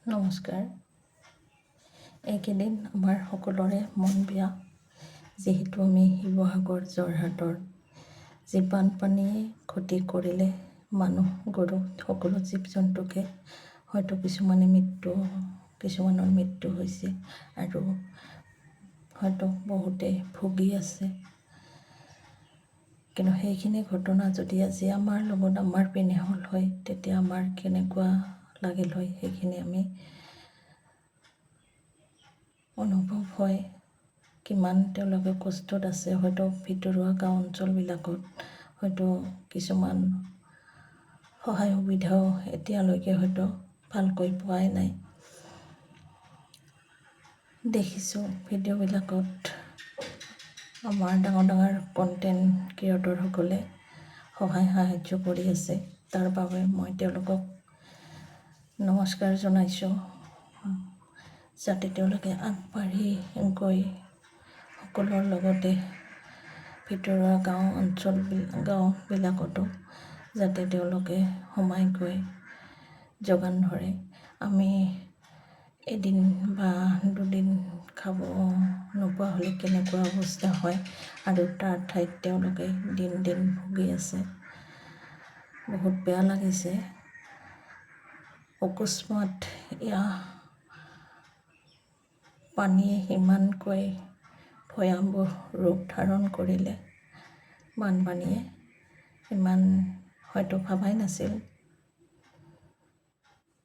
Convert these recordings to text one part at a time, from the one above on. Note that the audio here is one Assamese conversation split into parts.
নমস্কাৰ। এইকেইদিন আমাৰ সকলোৰে মন বেয়া, যিহেতু আমি শিৱসাগৰ যোৰহাটৰ যি বানপানীয়ে ক্ষতি কৰিলে মানুহ গৰু সকলো জীৱ জন্তুকে হয়তো কিছুমানৰ মৃত্যু হৈছে আৰু হয়তো বহুতে ভুগি আছে। কিন্তু সেইখিনি ঘটনা যদি আজি আমাৰ লগত আমাৰ পিনে হ'ল হয়, তেতিয়া আমাৰ কেনেকুৱা লাগিল হয় সেইখিনি আমি অনুভৱ হয়। কিমান তেওঁলোকে কষ্টত আছে, হয়তো ভিতৰুৱা গাঁও অঞ্চলবিলাকত হয়তো কিছুমান সহায় সুবিধাও এতিয়ালৈকে হয়তো ভালকৈ পোৱাই নাই। দেখিছোঁ ভিডিঅ'বিলাকত আমাৰ ডাঙৰ কণ্টেণ্ট ক্ৰিয়েটৰসকলে সহায় সাহাৰ্য কৰি আছে। তাৰ বাবে মই তেওঁলোকক নমস্কাৰ জনাইছোঁ, যাতে তেওঁলোকে আগবাঢ়ি গৈ সকলোৰ লগতে ভিতৰুৱা গাঁওবিলাকতো যাতে তেওঁলোকে সোমাই গৈ যোগান ধৰে। আমি এদিন বা দুদিন খাব নোপোৱা হ'লে কেনেকুৱা অৱস্থা হয়, আৰু তাৰ ঠাইত তেওঁলোকে দিন ভুগি আছে। বহুত বেয়া লাগিছে। অকস্মাত পানীয়ে ইমানকৈ ভয়াৱহ ৰূপ ধাৰণ কৰিলে, বানপানীয়ে ইমান হয়তো ভাবাই নাছিল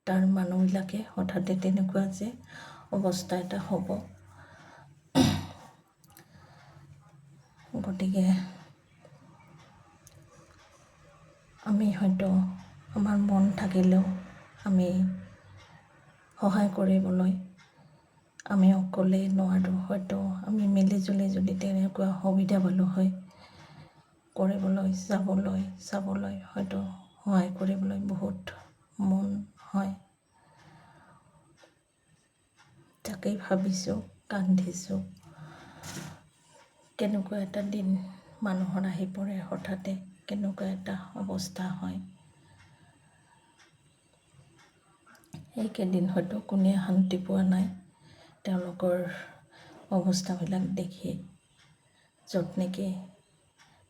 তাৰ মানুহবিলাকে হঠাতে তেনেকুৱা যে অৱস্থা এটা হ'ব। গতিকে আমি হয়তো আমাৰ মন থাকিলেও আমি সহায় কৰিবলৈ আমি অকলে নোৱাৰোঁ। হয়তো আমি মিলিজুলি যদি তেনেকুৱা সুবিধা পালোঁ হয়, কৰিবলৈ চাবলৈ হয়তো সহায় কৰিবলৈ বহুত মন হয়। তাকেই ভাবিছোঁ, কান্দিছোঁ। কেনেকুৱা এটা দিন মানুহৰ আহি পৰে হঠাতে, কেনেকুৱা এটা অৱস্থা হয়। এইকেইদিন হয়তো কোনেও শান্তি পোৱা নাই তেওঁলোকৰ অৱস্থাবিলাক দেখি। য'ত নেকি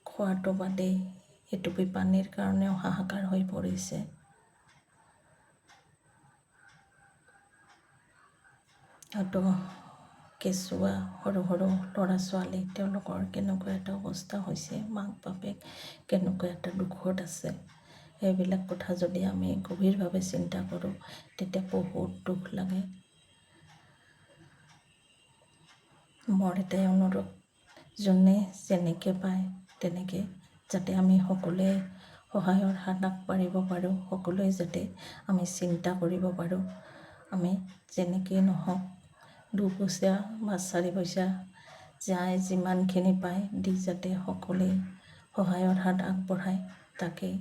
খোৱাটো বাদেই এটুপি পানীৰ কাৰণেও হাহাকাৰ হৈ পৰিছে। হয়তো কেঁচুৱা সৰু ল'ৰা ছোৱালী, তেওঁলোকৰ কেনেকুৱা এটা অৱস্থা হৈছে, মাক বাপেক কেনেকুৱা এটা দুখত আছে। সেইবিলাক কথা যদি আমি গভীৰভাৱে চিন্তা কৰোঁ, তেতিয়া বহুত দুখ লাগে। মোৰ এটাই অনুৰোধ, যোনে যেনেকৈ পায় তেনেকৈ যাতে আমি সকলোৱে সহায়ৰ হাত আগবাঢ়িব পাৰোঁ, সকলোৱে যাতে আমি চিন্তা কৰিব পাৰোঁ। আমি যেনেকেই নহওক 2 পইচা বা 4 পইচা যায় যিমানখিনি পায় দি যাতে সকলোৱে সহায়ৰ হাত আগবঢ়ায়, তাকেই